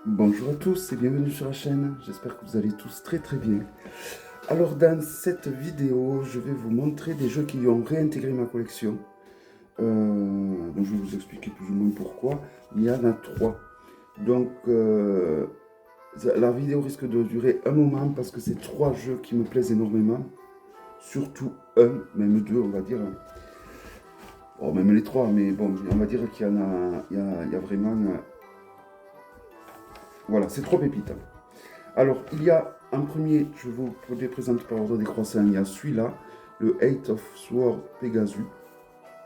Bonjour à tous et bienvenue sur la chaîne, j'espère que vous allez tous très très bien. Alors dans cette vidéo, je vais vous montrer des jeux qui ont réintégré ma collection. Donc je vais vous expliquer plus ou moins pourquoi. Il y en a trois. Donc la vidéo risque de durer un moment parce que c'est trois jeux qui me plaisent énormément. Surtout un, même deux on va dire. Bon, même les trois, mais bon, on va dire qu'il y en a, il y a vraiment... voilà, c'est trois pépites. Alors, il y a un premier, je vous les présente par ordre décroissant. Il y a celui-là, le Eight of Swords Pegasus,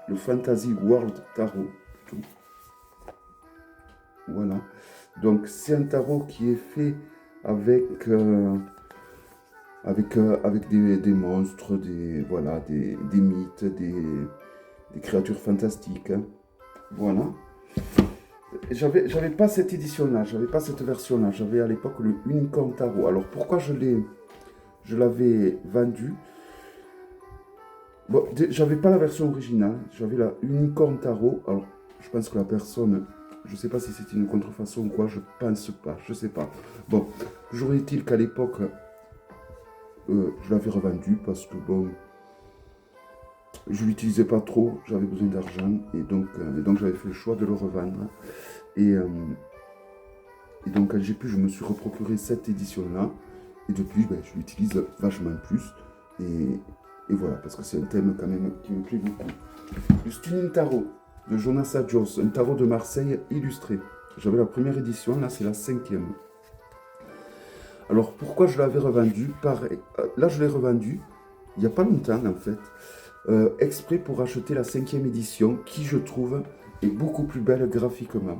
le Fantasy World Tarot. Plutôt. Voilà. Donc, c'est un tarot qui est fait avec, avec des monstres, voilà, des mythes, des créatures fantastiques. Hein. Voilà. J'avais pas cette édition-là, j'avais pas cette version-là. J'avais à l'époque le Unicorn Tarot. Alors, pourquoi je l'avais vendu? Bon, j'avais pas la version originale, j'avais la Unicorn Tarot. Alors, je pense que la personne, je sais pas si c'est une contrefaçon ou quoi, je pense pas, je sais pas. Bon, toujours est-il qu'à l'époque, je l'avais revendu parce que bon, je l'utilisais pas trop, j'avais besoin d'argent et donc j'avais fait le choix de le revendre. Et, euh, et donc quand j'ai pu, je me suis reprocuré cette édition-là et depuis, ben, je l'utilise vachement plus. Et voilà, parce que c'est un thème quand même qui me plaît beaucoup. Le Stunning Tarot de Jonas Adjos, un tarot de Marseille illustré. J'avais la première édition, là c'est la cinquième. Alors pourquoi je l'avais revendu? Pareil, là je l'ai revendu il n'y a pas longtemps en fait, exprès pour acheter la cinquième édition qui je trouve est beaucoup plus belle graphiquement.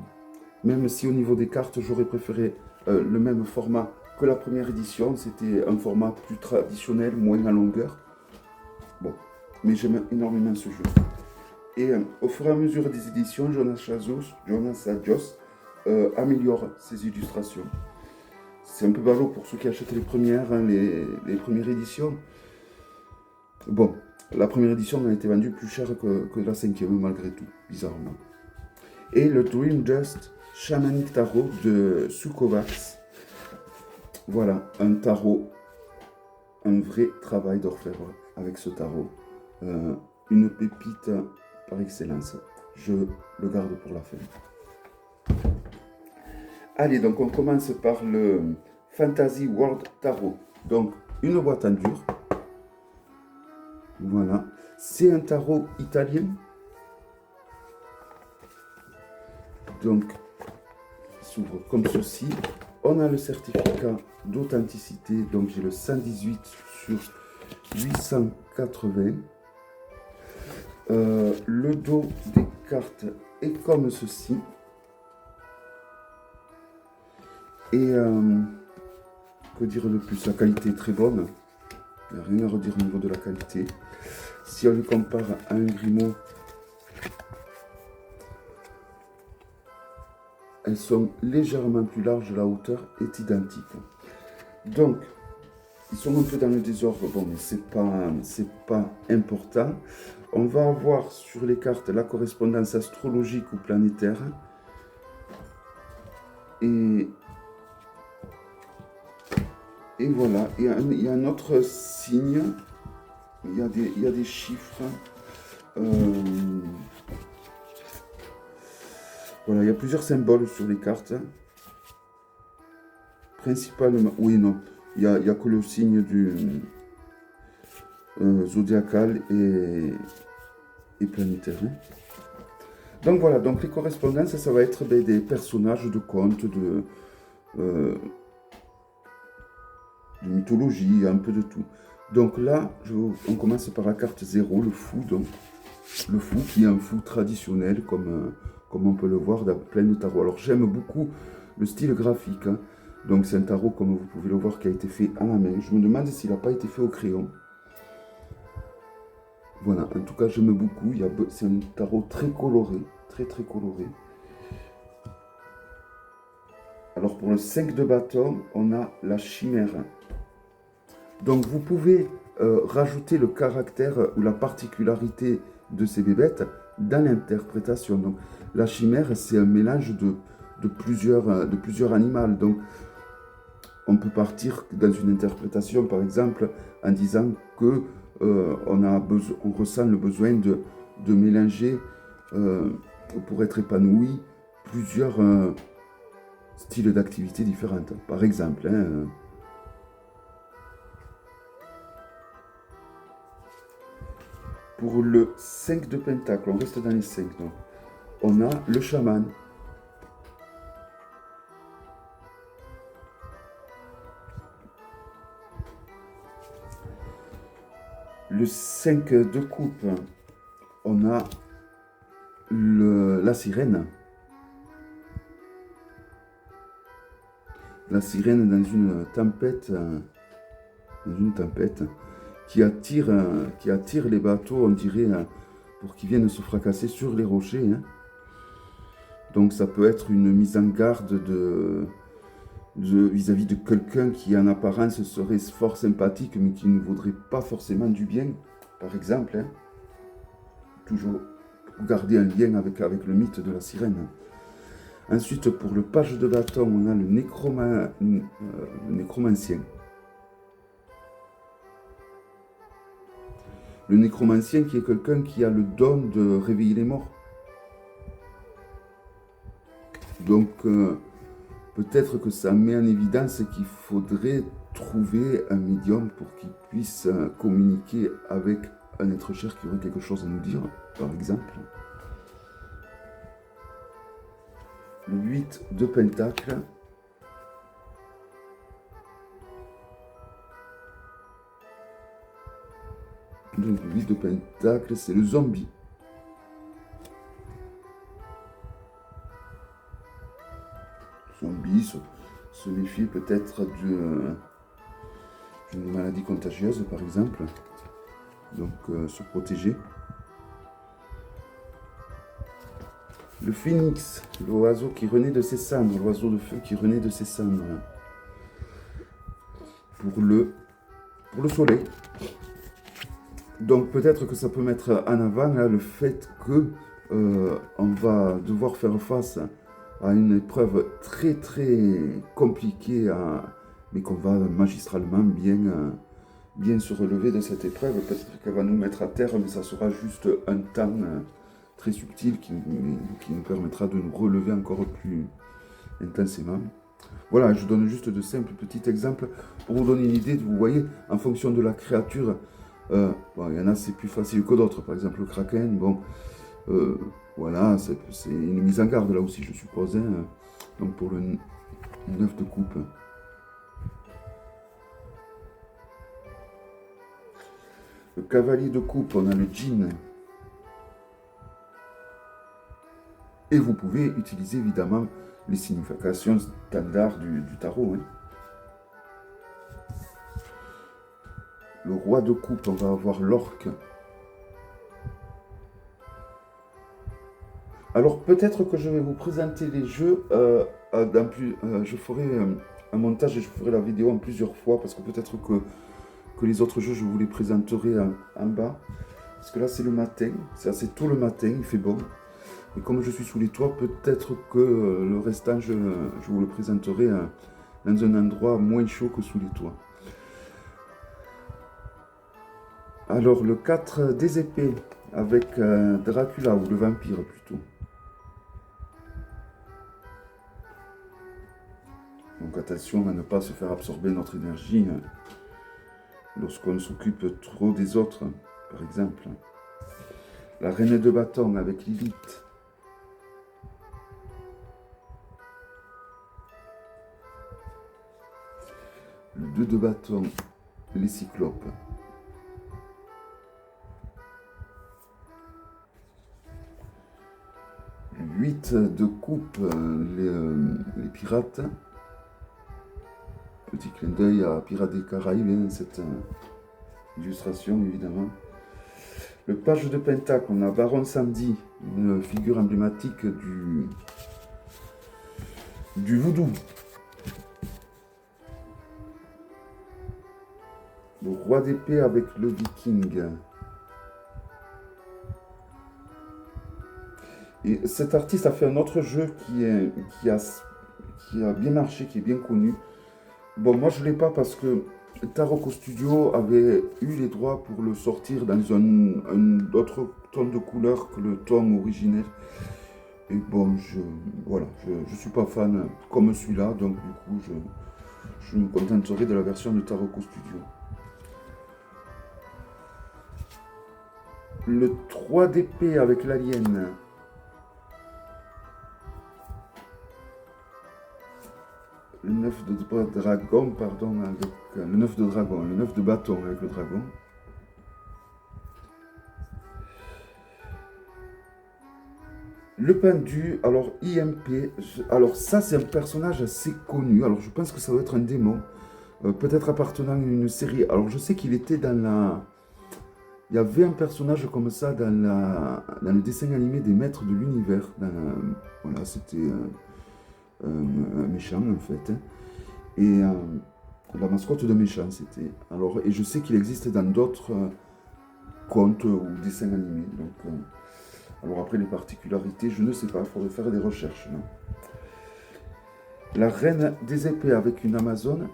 Même si au niveau des cartes j'aurais préféré le même format que la première édition, c'était un format plus traditionnel, moins en longueur. Bon, mais j'aime énormément ce jeu. Et au fur et à mesure des éditions, Jonas Adjos améliore ses illustrations. C'est un peu ballot pour ceux qui achètent les premières, hein, les premières éditions. Bon, la première édition a été vendue plus cher que la cinquième, malgré tout, bizarrement. Et le Dream Dust Shamanic Tarot de Sukovacs. Voilà, un tarot, un vrai travail d'orfèvre avec ce tarot. Une pépite par excellence. Je le garde pour la fin. Allez, donc on commence par le Fantasy World Tarot. Donc, une boîte en dur. Voilà. C'est un tarot italien. Donc, il s'ouvre comme ceci. On a le certificat d'authenticité. Donc, j'ai le 118 sur 880. Le dos des cartes est comme ceci. Et que dire de plus? La qualité est très bonne. Il n'y a rien à redire au niveau de la qualité. Si on le compare à un Grimaud, elles sont légèrement plus larges, la hauteur est identique. Donc, ils sont un peu dans le désordre, bon, mais c'est pas important. On va avoir sur les cartes la correspondance astrologique ou planétaire. Et voilà, il y a un autre signe, il y a des chiffres. Voilà, il y a plusieurs symboles sur les cartes. Principalement, oui, non, il n'y a que le signe du zodiacal et planétaire. Hein. Donc voilà, donc les correspondances, ça va être des personnages de contes, de mythologie, un peu de tout. Donc là, on commence par la carte 0, le fou. Donc, le fou qui est un fou traditionnel, comme on peut le voir dans plein de tarots. Alors j'aime beaucoup le style graphique. Hein. Donc c'est un tarot, comme vous pouvez le voir, qui a été fait à la main. Je me demande s'il n'a pas été fait au crayon. Voilà, en tout cas j'aime beaucoup. C'est un tarot très coloré, très très coloré. Alors pour le 5 de bâton, on a la chimère. Donc vous pouvez rajouter le caractère ou la particularité de ces bébêtes dans l'interprétation. Donc la chimère, c'est un mélange de plusieurs animaux. Donc, on peut partir dans une interprétation, par exemple, en disant que on ressent le besoin de mélanger, pour être épanoui, plusieurs styles d'activité différentes. Par exemple, hein, pour le 5 de pentacle, on reste dans les 5, donc, on a le chaman. Le 5 de coupe, on a la sirène. La sirène dans une tempête, qui attire les bateaux, on dirait, pour qu'ils viennent se fracasser sur les rochers, hein. Donc ça peut être une mise en garde vis-à-vis de quelqu'un qui en apparence serait fort sympathique mais qui ne voudrait pas forcément du bien, par exemple, hein. Toujours garder un lien avec le mythe de la sirène. Ensuite, pour le page de bâton, on a le nécromancien. Le nécromancien qui est quelqu'un qui a le don de réveiller les morts. Donc, peut-être que ça met en évidence qu'il faudrait trouver un médium pour qu'il puisse communiquer avec un être cher qui aurait quelque chose à nous dire, par exemple. Le 8 de pentacle. Donc le 8 de pentacle, c'est le zombie. Zombie, se méfier peut-être d'une maladie contagieuse, par exemple. Donc se protéger. Le phénix, l'oiseau qui renaît de ses cendres, l'oiseau de feu qui renaît de ses cendres. Pour le soleil. Donc peut-être que ça peut mettre en avant là, le fait que on va devoir faire face à une épreuve très très compliquée, mais qu'on va magistralement bien se relever de cette épreuve. Peut-être qu'elle va nous mettre à terre, mais ça sera juste un temps très subtil qui nous permettra de nous relever encore plus intensément. Voilà, je donne juste de simples petits exemples pour vous donner une idée. Vous voyez, en fonction de la créature, bon, il y en a c'est plus facile que d'autres. Par exemple, le kraken, bon, voilà, c'est une mise en garde là aussi, je suppose. Hein. Donc pour le 9 de coupe. Le cavalier de coupe, on a le djinn. Et vous pouvez utiliser évidemment les significations standards du tarot. Hein. Le roi de coupe, on va avoir l'orque. Alors peut-être que je vais vous présenter les jeux je ferai un montage et je ferai la vidéo en plusieurs fois parce que peut-être que les autres jeux je vous les présenterai en bas. Parce que là c'est le matin, c'est assez tôt le matin, il fait bon. Et comme je suis sous les toits, peut-être que le restant je vous le présenterai dans un endroit moins chaud que sous les toits. Alors le 4 des épées avec Dracula ou le vampire plutôt. Donc attention à ne pas se faire absorber notre énergie lorsqu'on s'occupe trop des autres, par exemple. La reine de bâton avec Lilith. Le 2 de bâton, les cyclopes. Le 8 de coupe, les pirates. Petit clin d'œil à Pirates des Caraïbes, hein, cette illustration évidemment. Le page de pentacle, on a Baron Samedi, une figure emblématique du voodoo. Le roi d'épée avec le viking. Et cet artiste a fait un autre jeu qui a bien marché, qui est bien connu. Bon, moi je ne l'ai pas parce que Taroko Studio avait eu les droits pour le sortir dans un autre ton de couleur que le tome originel. Et bon, voilà, je suis pas fan comme celui-là, donc du coup je me contenterai de la version de Taroko Studio. Le 3DP avec l'alien. Le 9 de dragon, pardon, avec le 9 de dragon, le 9 de bâton avec le dragon. Le pendu, alors IMP, alors ça c'est un personnage assez connu, alors je pense que ça doit être un démon, peut-être appartenant à une série. Alors je sais qu'il était dans la... Il y avait un personnage comme ça dans le dessin animé des Maîtres de l'Univers. Voilà, c'était un méchant en fait, hein. Et la mascotte de méchant c'était. Alors, et je sais qu'il existe dans d'autres contes ou dessins animés. Donc, alors après les particularités, je ne sais pas, il faudrait faire des recherches. Non. La reine des épées avec une Amazone.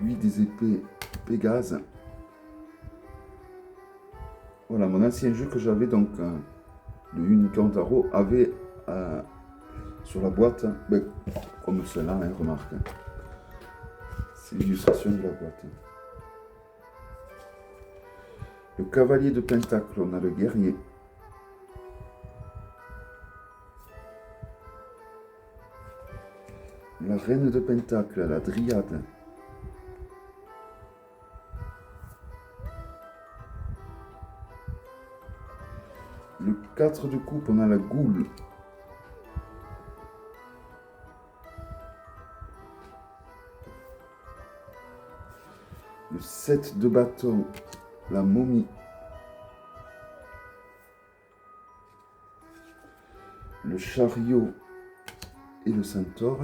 Lui des épées Pégase. Voilà, mon ancien jeu que j'avais donc de Unicorn Tarot avait sur la boîte, ben, comme cela, hein, remarque. Hein. C'est l'illustration de la boîte. Le cavalier de Pentacle, on a le guerrier. La reine de Pentacle, la dryade. Le 4 de coupe, on a la goule. Le 7 de bâton, la momie. Le chariot et le centaure.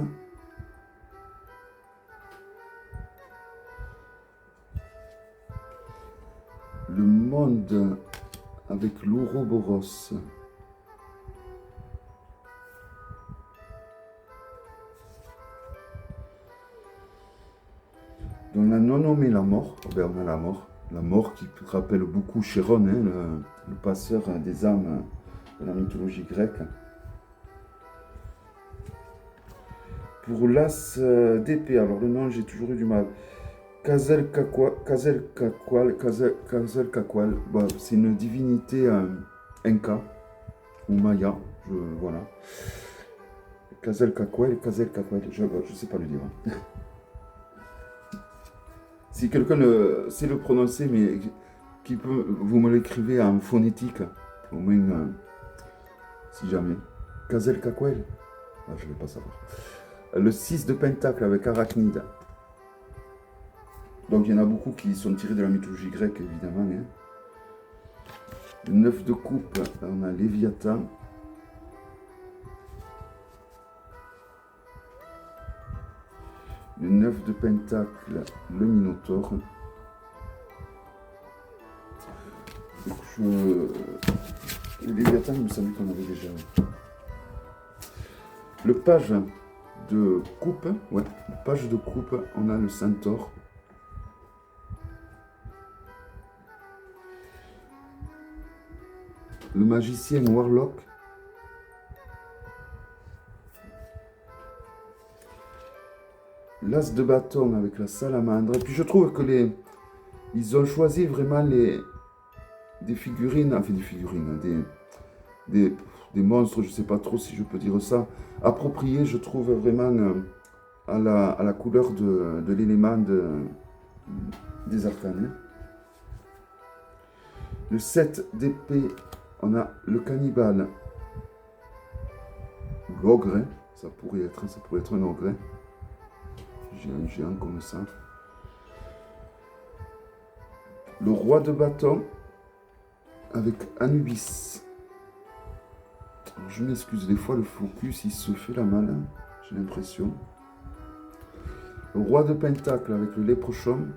Le monde avec l'Ouroboros. Dans la non nommée la mort, ben on a la mort qui rappelle beaucoup Chéron, hein, le passeur des âmes de la mythologie grecque. Pour l'as d'épée, alors le nom j'ai toujours eu du mal. Quetzalcoatl, bah, c'est une divinité inca ou maya, voilà. Quetzalcoatl, je ne sais pas le dire. Si quelqu'un sait le prononcer, mais qui peut, vous me l'écrivez en phonétique, au moins, si jamais. Quetzalcoatl, ah, je ne vais pas savoir. Le 6 de pentacle avec arachnide. Donc il y en a beaucoup qui sont tirés de la mythologie grecque, évidemment. Hein. Le 9 de coupe, on a Léviathan. Le 9 de pentacle, le Minotaure. Le Léviathan, il me semble qu'on avait déjà. Le page de coupe, ouais, le page de coupe, on a le centaure. Le magicien Warlock. L'as de bâton avec la salamandre. Et puis je trouve que ils ont choisi vraiment des figurines, enfin des figurines, des monstres, je ne sais pas trop si je peux dire ça, appropriés, je trouve vraiment à la couleur de l'élément des arcanes. Le 7 d'épée, on a le cannibale, l'ogre, hein, ça pourrait être un ogre. Hein. J'ai un géant comme ça. Le roi de bâton avec Anubis. Alors, je m'excuse, des fois le focus il se fait la malle, j'ai l'impression. Le roi de pentacle avec le léprochon.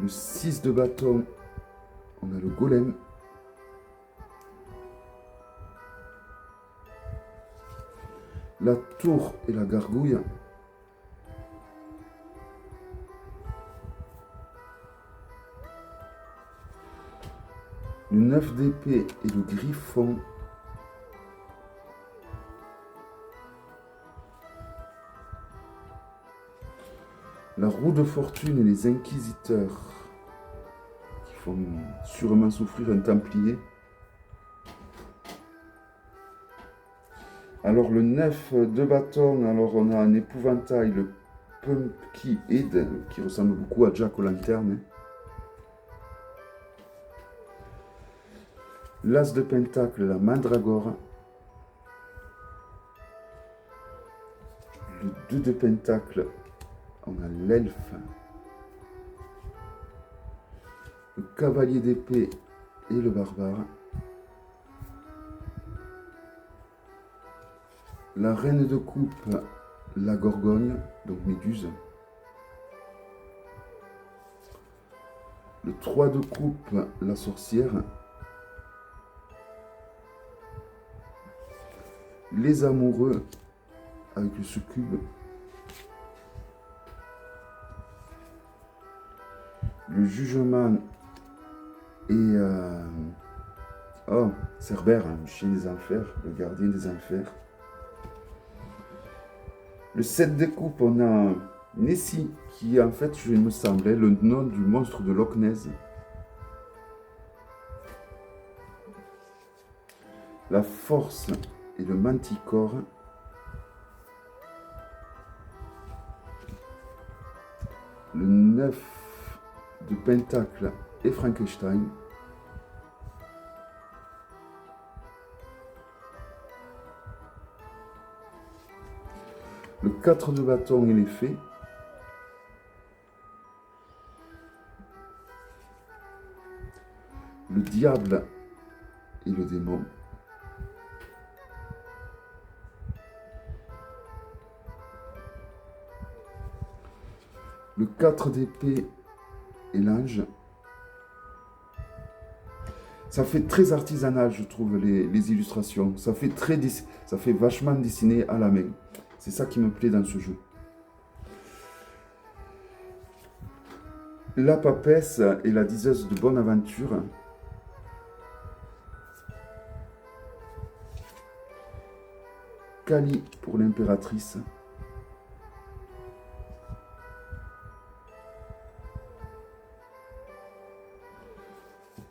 Le 6 de bâton, on a le golem. La tour et la gargouille. Le 9 d'épée et le griffon. La roue de fortune et les inquisiteurs, qui font sûrement souffrir un templier. Alors le 9 de bâton, alors on a un épouvantail, le Pumpkin Head, qui ressemble beaucoup à Jack O'Lantern. L'as de pentacle, la mandragore. Le 2 de pentacle, on a l'elfe. Le cavalier d'épée et le barbare. La reine de coupe, la gorgogne, donc méduse. Le 3 de coupe, la sorcière. Les amoureux avec le succube. Le jugement et Cerbère, le chien des enfers, le gardien des enfers. Le 7 de coupe, on a Nessie, qui en fait, il me semblait, le nom du monstre de Loch Ness. La force et le manticore. Le 9 de pentacle et Frankenstein. Le 4 de bâton et les fées. Le diable et le démon. Le 4 d'épée et l'ange. Ça fait très artisanal, je trouve, les illustrations. Ça fait vachement dessiné à la main. C'est ça qui me plaît dans ce jeu. La papesse et la diseuse de bonne aventure. Kali pour l'impératrice.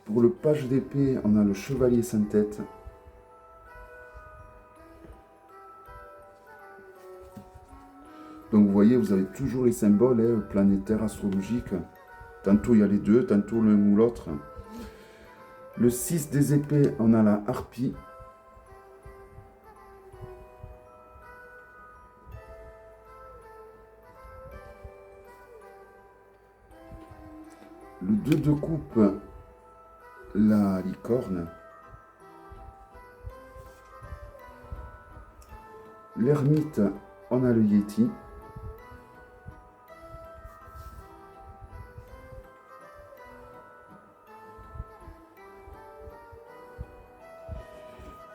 Pour le page d'épée, on a le chevalier sans tête. Donc vous voyez, vous avez toujours les symboles planétaires, astrologiques. Tantôt il y a les deux, tantôt l'un ou l'autre. Le 6 des épées, on a la harpie. Le 2 de coupe, la licorne. L'ermite, on a le yéti.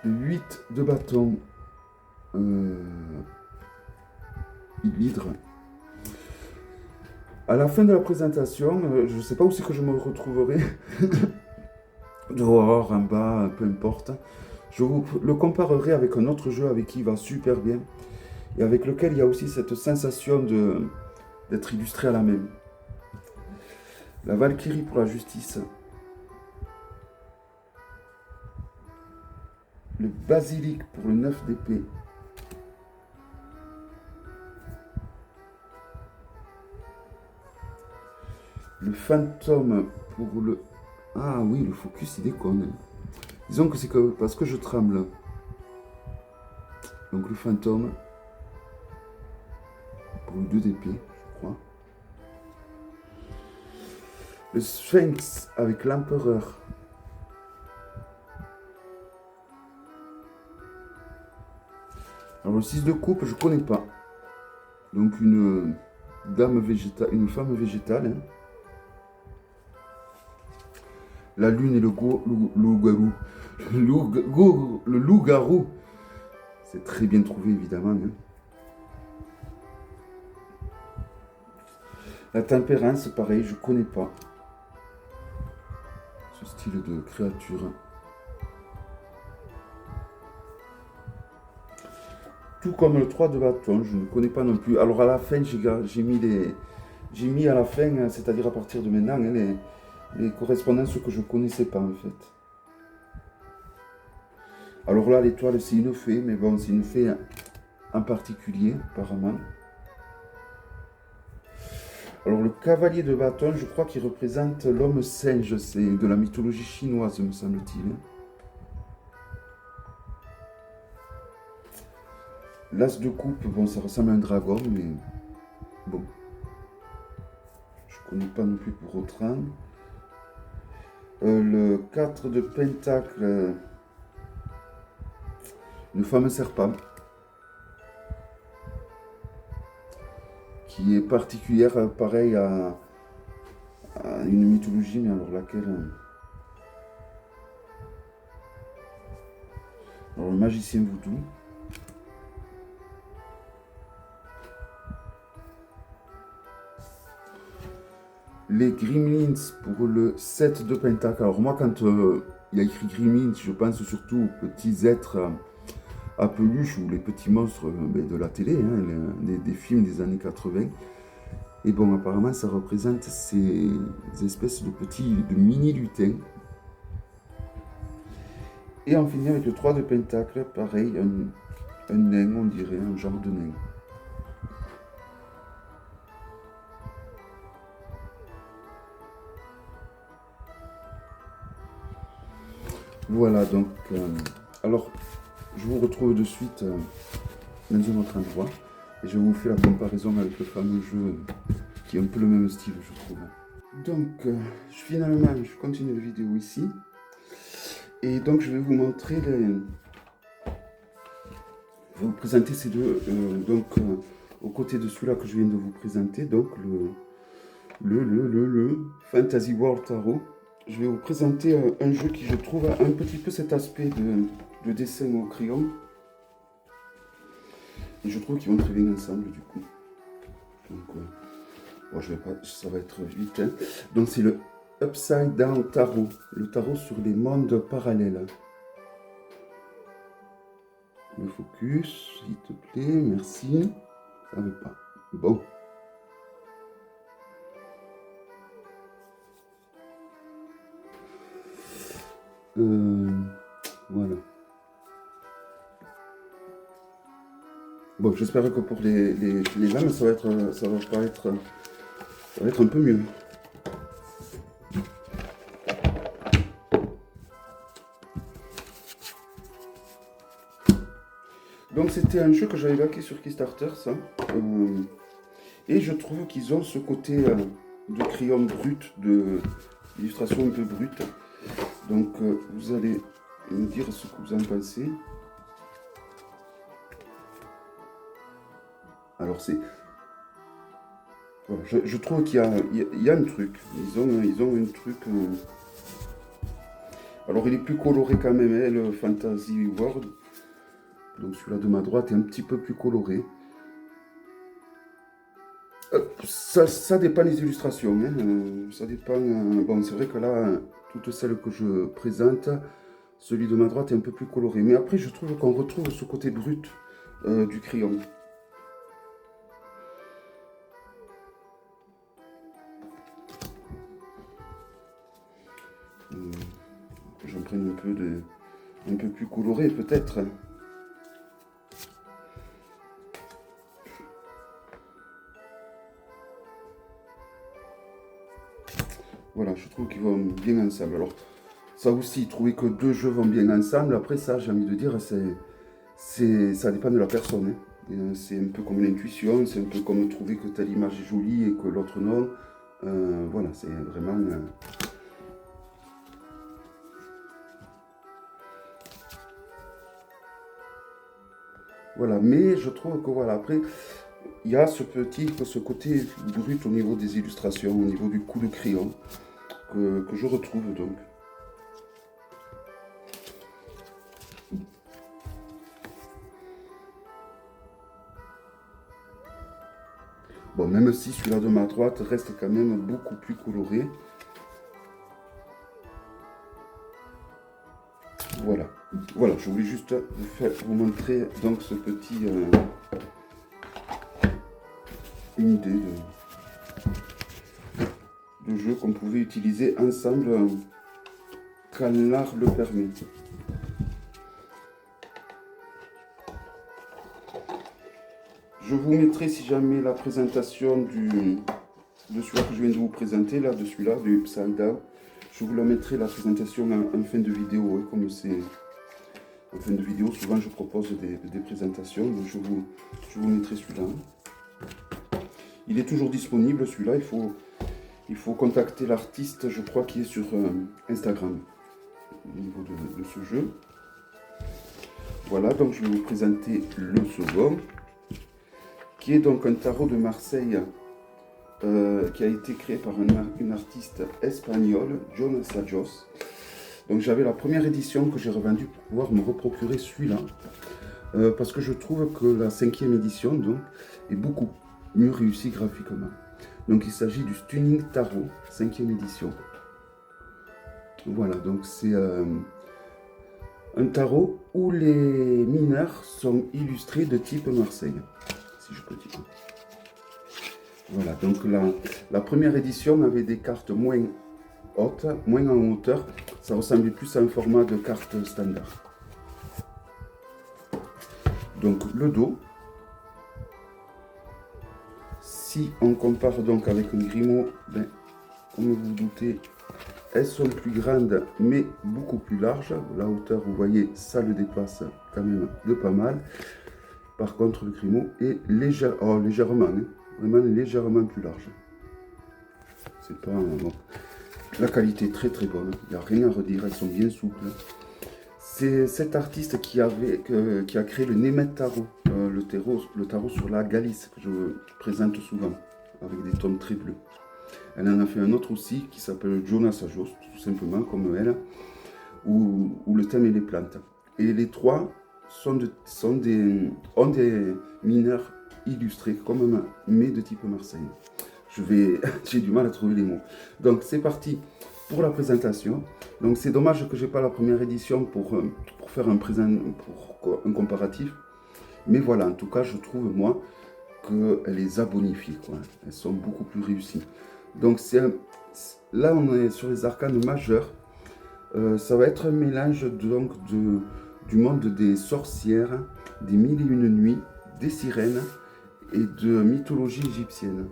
Le 8 de bâton, l'hydre. À la fin de la présentation, je ne sais pas où c'est que je me retrouverai. Dehors, en bas, peu importe. Je vous le comparerai avec un autre jeu avec qui il va super bien. Et avec lequel il y a aussi cette sensation d'être illustré à la main. La Valkyrie pour la justice. Le basilic pour le 9 d'épée. Le fantôme pour le... Ah oui, le focus, il déconne. Disons que c'est parce que je tremble. Donc le fantôme pour le 2 d'épée, je crois. Le sphinx avec l'empereur. Alors le 6 de coupe, je connais pas. Donc une dame végétale, une femme végétale. Hein. La lune et le loup-garou. Le loup-garou. C'est très bien trouvé, évidemment. Hein. La tempérance, pareil, je connais pas ce style de créature. Tout comme le 3 de bâton, je ne connais pas non plus. Alors à la fin, j'ai mis à la fin, c'est-à-dire à partir de maintenant, hein, les correspondances que je ne connaissais pas en fait. Alors là, l'étoile, c'est une fée, mais bon, c'est une fée en particulier, apparemment. Alors le cavalier de bâton, je crois qu'il représente l'homme singe, c'est de la mythologie chinoise, me semble-t-il. L'as de coupe, bon, ça ressemble à un dragon, mais bon. Je connais pas non plus pour autant. Le 4 de pentacle, une femme serpent, qui est particulière, pareil, à une mythologie, mais alors laquelle alors le magicien voodoo. Les Gremlins pour le 7 de pentacle. Alors moi, quand il y a écrit Gremlins, je pense surtout aux petits êtres à peluche ou les petits monstres de la télé, hein, des films des années 80. Et bon, apparemment, ça représente ces espèces de mini lutins. Et on finit avec le 3 de pentacle, pareil, un nain, on dirait, un genre de nain. Voilà, donc, alors, je vous retrouve de suite dans un autre endroit. Et je vous fais la comparaison avec le fameux jeu qui est un peu le même style, je trouve. Donc, finalement, je continue la vidéo ici. Et donc, je vais vous montrer je vais vous présenter ces deux. Aux côtés de celui-là que je viens de vous présenter, donc le Fantasy World Tarot. Je vais vous présenter un jeu qui, je trouve, a un petit peu cet aspect de dessin au crayon. Et je trouve qu'ils vont très bien ensemble, du coup. Donc, bon, je vais pas, ça va être vite. Hein. Donc, c'est le Upside Down Tarot. Le tarot sur les mondes parallèles. Le focus, s'il te plaît, merci. Ça ne veut pas. Bon. Voilà. Bon, j'espère que pour les lames, ça va être un peu mieux. Donc c'était un jeu que j'avais backé sur Kickstarter, ça. Et je trouve qu'ils ont ce côté de crayon brut, d'illustration un peu brute. Donc vous allez me dire ce que vous en pensez. Alors c'est... Voilà, je trouve qu'il y a un truc. Ils ont un truc... Alors il est plus coloré quand même, hein, le Fantasy World. Donc celui-là de ma droite est un petit peu plus coloré. Ça dépend des illustrations. Hein, ça dépend... bon, c'est vrai que là, toutes celles que je présente, celui de ma droite est un peu plus coloré. Mais après, je trouve qu'on retrouve ce côté brut du crayon. J'en prenne un peu plus coloré peut-être. Voilà, je trouve qu'ils vont bien ensemble. Alors, ça aussi, trouver que deux jeux vont bien ensemble, après ça, j'ai envie de dire, ça dépend de la personne. Hein. C'est un peu comme l'intuition, c'est un peu comme trouver que telle image est jolie et que l'autre non. Voilà, c'est vraiment... Voilà, mais je trouve que voilà, après, il y a ce côté brut au niveau des illustrations, au niveau du coup de crayon, que je retrouve donc. Bon, même si celui-là de ma droite reste quand même beaucoup plus coloré. Voilà. Voilà, je voulais juste vous montrer donc ce petit... une idée de jeu qu'on pouvait utiliser ensemble quand l'art le permet. Je vous mettrai, si jamais, la présentation de celui-là que je viens de vous présenter, là, de celui-là, du Upside Down. Je vous la mettrai, la présentation, en fin de vidéo, hein, comme c'est en fin de vidéo. Souvent, je propose des présentations, donc je vous mettrai celui-là. Il est toujours disponible, celui-là. Il faut contacter l'artiste, je crois, qui est sur Instagram, au niveau de ce jeu. Voilà, donc je vais vous présenter le second, qui est donc un tarot de Marseille, qui a été créé par une artiste espagnole, Jonas Sajos. Donc j'avais la première édition que j'ai revendue pour pouvoir me reprocurer celui-là, parce que je trouve que la 5e édition donc, est beaucoup mieux réussie graphiquement. Donc il s'agit du Stunning Tarot, 5e édition. Voilà, donc c'est un tarot où les mineurs sont illustrés de type Marseille, si je peux dire. Voilà, donc la première édition avait des cartes moins hautes, moins en hauteur. Ça ressemblait plus à un format de carte standard. Donc le dos. Si on compare donc avec une Grimaud, ben, comme vous vous doutez, elles sont plus grandes mais beaucoup plus larges. La hauteur, vous voyez, ça le dépasse quand même de pas mal. Par contre, le Grimaud est légèrement, hein, vraiment légèrement plus large. C'est pas bon. La qualité est très très bonne, il n'y a rien à redire, elles sont bien souples. C'est cet artiste qui a créé le Nemet Tarot, le tarot sur la Galice, que je présente souvent, avec des tons très bleus. Elle en a fait un autre aussi qui s'appelle Jonas Sajos, tout simplement comme elle, où le thème est les plantes. Et les trois ont des mineurs illustrés, comme mais de type Marseille. J'ai du mal à trouver les mots. Donc c'est parti pour la présentation. Donc c'est dommage que j'ai pas la première édition pour faire un comparatif. Mais voilà, en tout cas, je trouve moi qu'elle les a bonifiées, quoi. Elles sont beaucoup plus réussies. Donc là, on est sur les arcanes majeurs. Ça va être un mélange donc du monde des sorcières, des mille et une nuits, des sirènes et de mythologie égyptienne.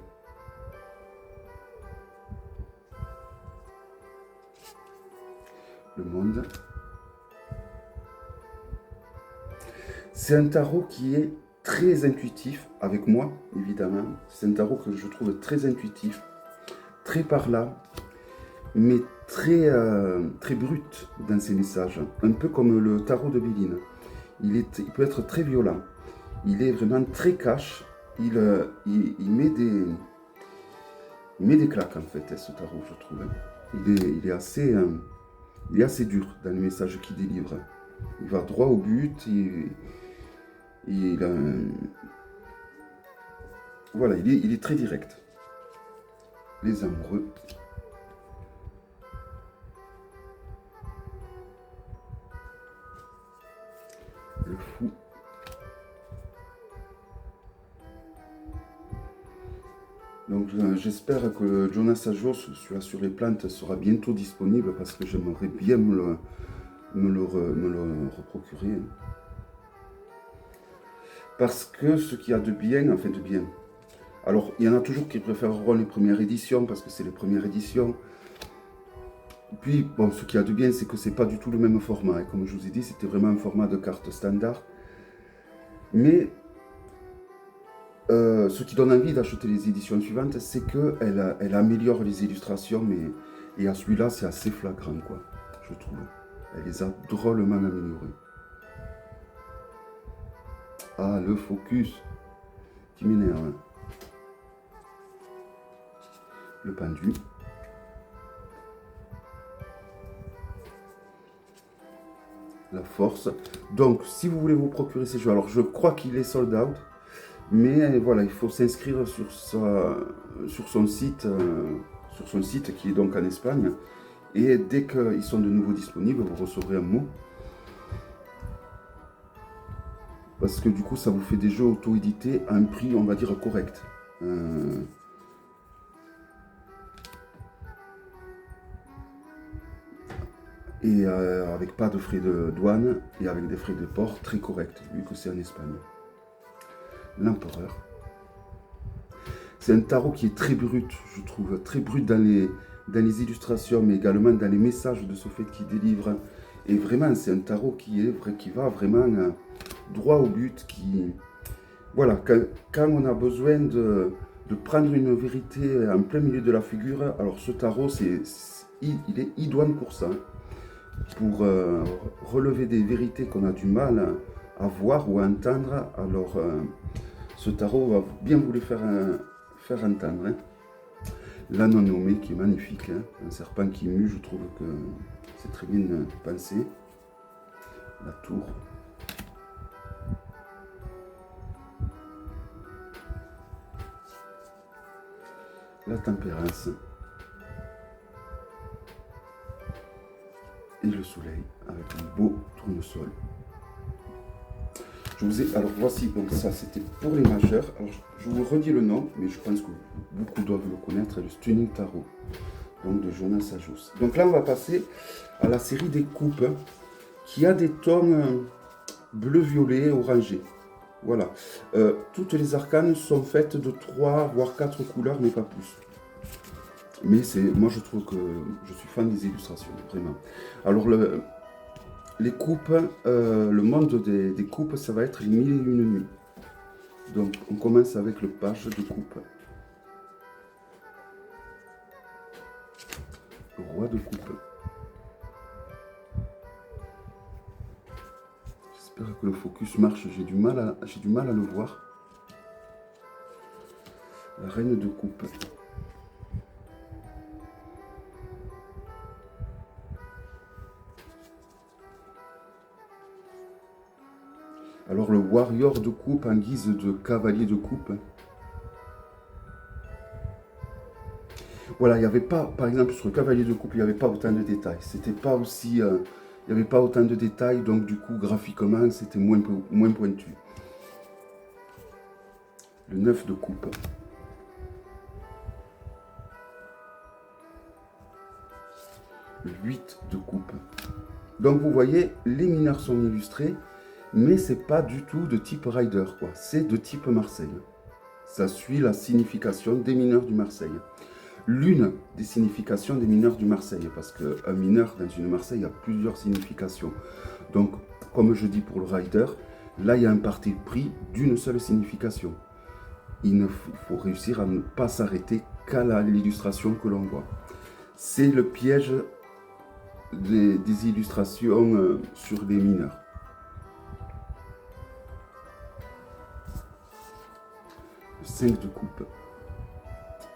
Le monde. C'est un tarot qui est très intuitif, avec moi évidemment. C'est un tarot que je trouve très intuitif, très parlant, mais très brut dans ses messages. Un peu comme le tarot de Béline. Il peut être très violent. Il est vraiment très cash. Il met des claques en fait, ce tarot, je trouve. Il est assez dur dans les messages qu'il délivre. Il va droit au but. Voilà, il est très direct. Les amoureux. Le fou. Donc j'espère que Jonas Sajos sur les plantes sera bientôt disponible parce que j'aimerais bien me le reprocurer. Parce que ce qu'il y a de bien, enfin de bien. Alors il y en a toujours qui préféreront les premières éditions parce que c'est les premières éditions. Puis bon, ce qu'il y a de bien, c'est que c'est pas du tout le même format. Et comme je vous ai dit, c'était vraiment un format de carte standard. Mais ce qui donne envie d'acheter les éditions suivantes, c'est qu'elle améliore les illustrations, et à celui-là, c'est assez flagrant, quoi, je trouve. Elle les a drôlement améliorées. Ah, le focus, qui m'énerve. Hein. Le pendu. La force. Donc, si vous voulez vous procurer ces jeux, alors je crois qu'il est sold out. Mais voilà, il faut s'inscrire sur son site qui est donc en Espagne. Et dès qu'ils sont de nouveau disponibles, vous recevrez un mot. Parce que du coup, ça vous fait des jeux auto-édités à un prix, on va dire, correct. Et avec pas de frais de douane et avec des frais de port très corrects, vu que c'est en Espagne. L'Empereur. C'est un tarot qui est très brut, je trouve, très brut dans les illustrations, mais également dans les messages de ce fait qu'il délivre. Et vraiment, c'est un tarot qui va vraiment droit au but. Voilà, quand on a besoin de prendre une vérité en plein milieu de la figure, alors ce tarot, il est idoine pour ça. Pour relever des vérités qu'on a du mal à voir ou à entendre, alors ce tarot va bien vous les faire entendre. Hein. La non nommée qui est magnifique, hein. Un serpent qui mue, je trouve que c'est très bien pensé. La tour. La tempérance. Et le soleil avec un beau tournesol. Alors voici, donc ça c'était pour les majeurs. Alors je vous redis le nom, mais je pense que beaucoup doivent le connaître, le Stunning Tarot, donc de Jonas Ajos. Donc là on va passer à la série des coupes, qui a des tons bleu, violet, orangé. Voilà. Toutes les arcanes sont faites de 3 voire 4 couleurs, mais pas plus. Mais moi je trouve que je suis fan des illustrations, vraiment. Alors les coupes, le monde des coupes, ça va être les 1001 nuits. Donc on commence avec le page de coupe. Le roi de coupe. J'espère que le focus marche, j'ai du mal à le voir. La reine de coupe. Alors le warrior de coupe en guise de cavalier de coupe. Voilà, il n'y avait pas, par exemple sur le cavalier de coupe, il n'y avait pas autant de détails. C'était pas aussi, il n'y avait pas autant de détails, donc du coup graphiquement c'était moins pointu. Le 9 de coupe. Le 8 de coupe. Donc vous voyez, les mineurs sont illustrés, mais c'est pas du tout de type Rider, quoi. C'est de type Marseille. Ça suit la signification des mineurs du Marseille. L'une des significations des mineurs du Marseille, parce qu'un mineur dans une Marseille a plusieurs significations. Donc, comme je dis pour le Rider, là il y a un parti pris d'une seule signification. Il faut réussir à ne pas s'arrêter qu'à l'illustration que l'on voit. C'est le piège des illustrations sur les mineurs. Le 5 de coupe.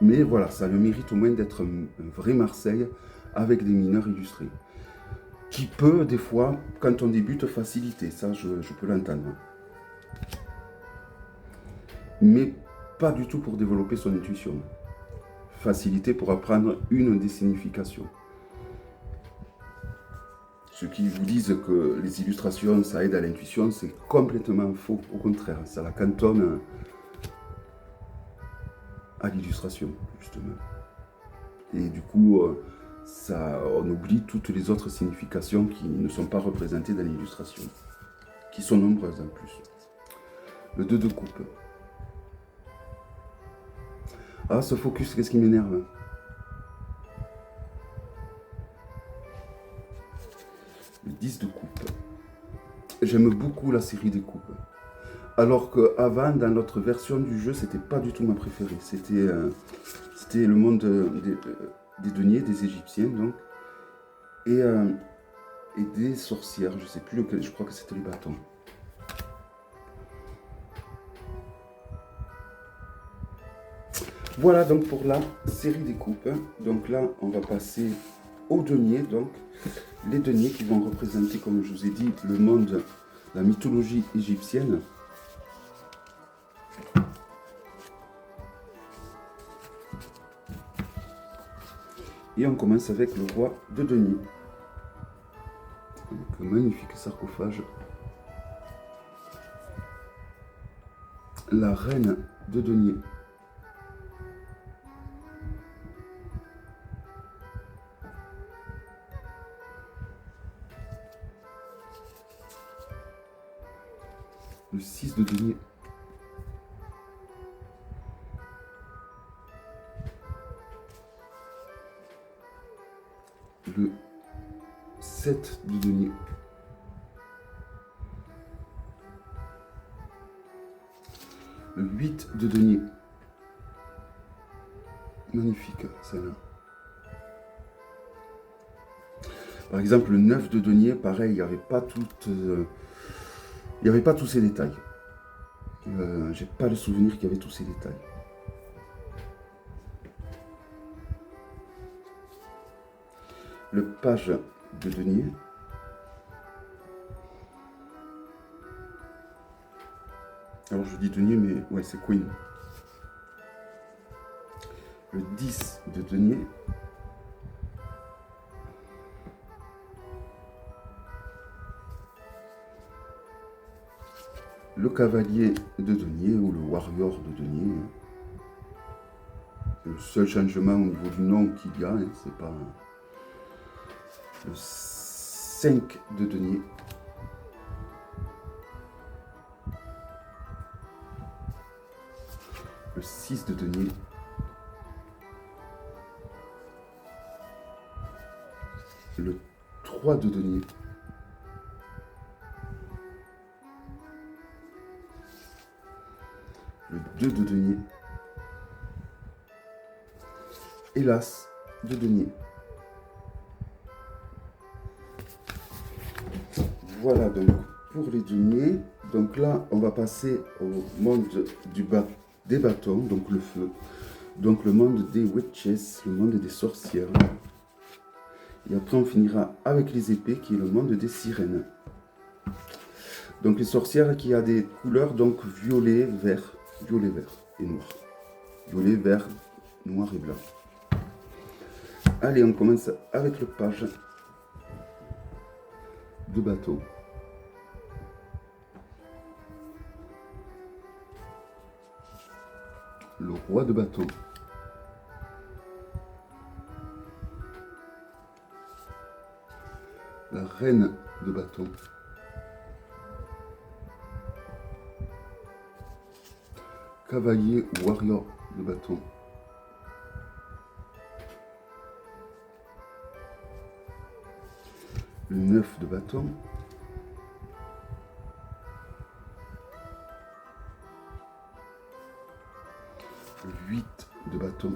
Mais voilà, ça le mérite au moins d'être un vrai Marseille avec des mineurs illustrés. Qui peut, des fois, quand on débute, faciliter. Ça, je peux l'entendre. Mais pas du tout pour développer son intuition. Faciliter pour apprendre une des significations. Ceux qui vous disent que les illustrations, ça aide à l'intuition, c'est complètement faux. Au contraire, ça la cantonne à l'illustration, justement. Et du coup, on oublie toutes les autres significations qui ne sont pas représentées dans l'illustration, qui sont nombreuses en plus. Le 2 de coupe. Ah, ce focus, qu'est-ce qui m'énerve? Le 10 de coupe. J'aime beaucoup la série des coupes. Alors qu'avant, dans l'autre version du jeu, c'était pas du tout ma préférée. C'était le monde des deniers, des Égyptiens, donc, et des sorcières. Je sais plus lequel, je crois que c'était les bâtons. Voilà donc pour la série des coupes. Donc là, on va passer aux deniers. Donc, les deniers qui vont représenter, comme je vous ai dit, le monde, la mythologie égyptienne. Et on commence avec le roi de denier. Avec un magnifique sarcophage. La reine de denier. Le 6 de denier. Le 7 de denier. Le 8 de denier. Magnifique, celle-là. Par exemple, le 9 de denier, pareil, il n'y avait pas tous ces détails. J'ai pas le souvenir qu'il y avait tous ces détails. Le page de denier. Alors je dis denier, mais ouais, c'est queen. Le 10 de denier. Le cavalier de denier ou le warrior de denier. C'est le seul changement au niveau du nom qu'il y a, hein, c'est pas... Le 5 de denier. Le 6 de denier. Le 3 de denier. Le 2 de denier. Et l'as de denier. Voilà donc pour les deniers. Donc là, on va passer au monde des bâtons, donc le feu. Donc le monde des witches, le monde des sorcières. Et après, on finira avec les épées, qui est le monde des sirènes. Donc les sorcières qui a des couleurs, donc violet, vert et noir. Violet, vert, noir et blanc. Allez, on commence avec le page de bateau. Le roi de bateau. La reine de bateau. Cavalier ou warrior de bateau. Le 9 de bâton. Le 8 de bâton.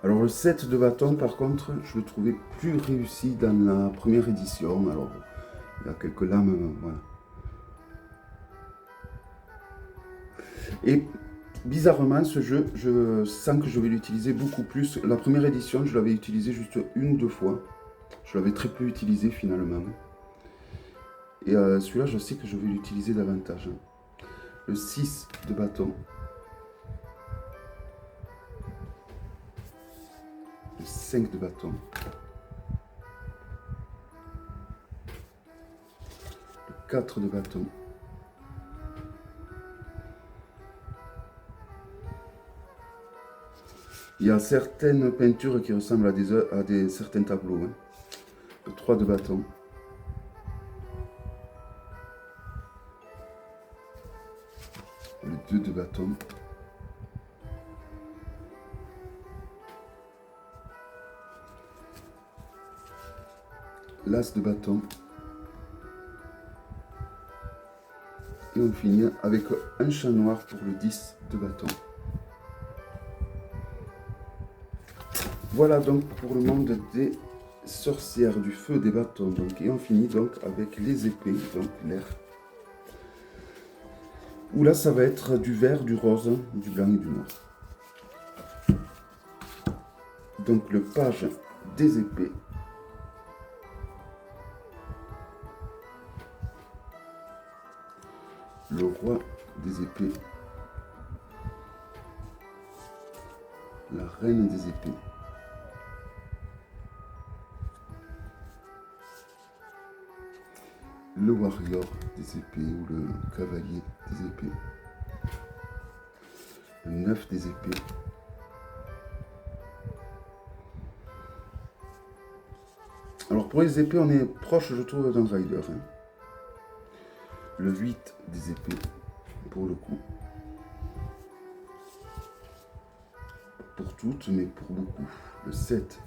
Alors le 7 de bâton, par contre, je le trouvais plus réussi dans la première édition. Alors, il y a quelques lames, voilà. Et bizarrement, ce jeu, je sens que je vais l'utiliser beaucoup plus. La première édition, je l'avais utilisé juste une ou deux fois. Je l'avais très peu utilisé finalement. Et celui-là, je sais que je vais l'utiliser davantage. Le 6 de bâton. Le 5 de bâton. Le 4 de bâton. Il y a certaines peintures qui ressemblent à certains tableaux. Hein. Le 3 de bâton. Le 2 de bâton. L'as de bâton. Et on finit avec un chat noir pour le 10 de bâton. Voilà donc pour le monde des sorcières, du feu, des bâtons. Donc, et on finit donc avec les épées, donc l'air. Où là ça va être du vert, du rose, du blanc et du noir. Donc le page des épées. Le roi des épées. la reine des épées. Le warrior des épées ou le cavalier des épées. Le 9 des épées. Alors pour les épées, on est proche, je trouve, d'un rider. Hein. Le 8 des épées, pour le coup. Pour toutes, mais pour beaucoup. Le 7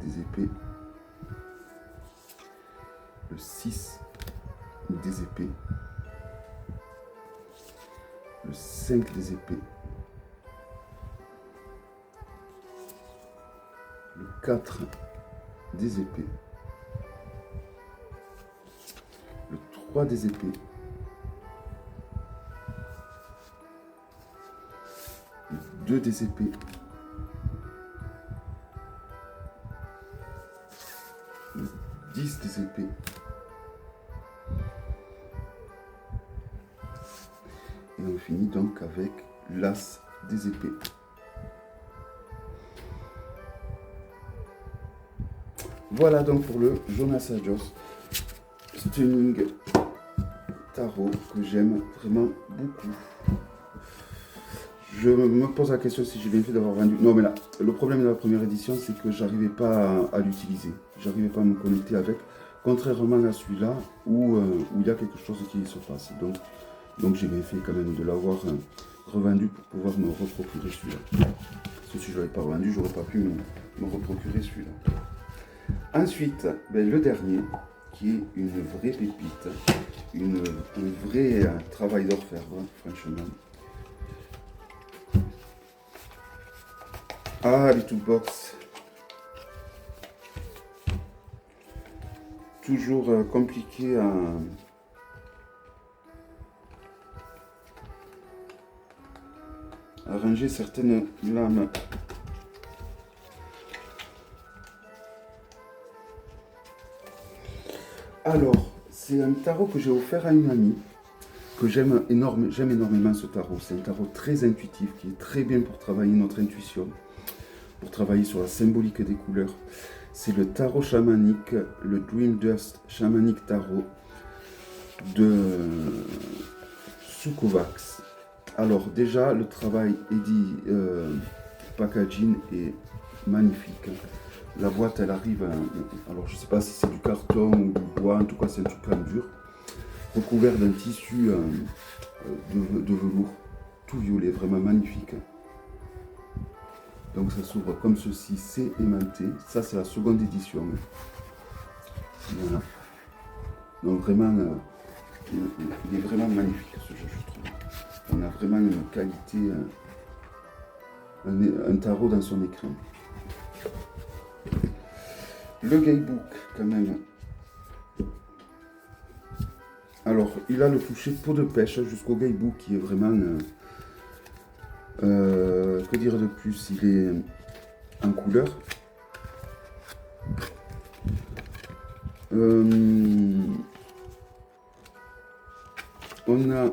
des épées. Le 6 des épées. Le 5 des épées. Le 4 des épées. Le 3 des épées. Le 2 des épées. Le 10 des épées. Et on finit donc avec l'as des épées. Voilà donc pour le Jonas Adjos Stunning Tarot que j'aime vraiment beaucoup. Je me pose la question si j'ai bien fait d'avoir vendu. Non mais là, le problème de la première édition, c'est que j'arrivais pas à l'utiliser. J'arrivais pas à me connecter avec. Contrairement à celui-là où il y a quelque chose qui se passe. Donc j'ai bien fait quand même de l'avoir revendu pour pouvoir me reprocurer celui-là. Parce que si je l'avais pas revendu, j'aurais pas pu me reprocurer celui-là. Ensuite, le dernier, qui est une vraie pépite, un vrai travail d'orfèvre, franchement. Ah, les toolbox. Toujours compliqué à ranger certaines lames. Alors, c'est un tarot que j'ai offert à une amie, que j'aime énormément ce tarot. C'est un tarot très intuitif, qui est très bien pour travailler notre intuition, pour travailler sur la symbolique des couleurs. C'est le tarot chamanique, le Dream Dust Shamanic Tarot de Sukovacs. Alors déjà, le travail packaging est magnifique. La boîte, elle arrive, alors je ne sais pas si c'est du carton ou du bois, en tout cas c'est un truc en dur, recouvert d'un tissu de velours, tout violet, vraiment magnifique. Donc ça s'ouvre comme ceci, c'est aimanté. Ça c'est la seconde édition. Voilà. Donc vraiment, il est vraiment magnifique ce jeu, je trouve. On a vraiment une qualité, un tarot dans son écran. Le guidebook, quand même. Alors, il a le toucher peau de pêche jusqu'au guidebook qui est vraiment... que dire de plus? Il est en couleur. On a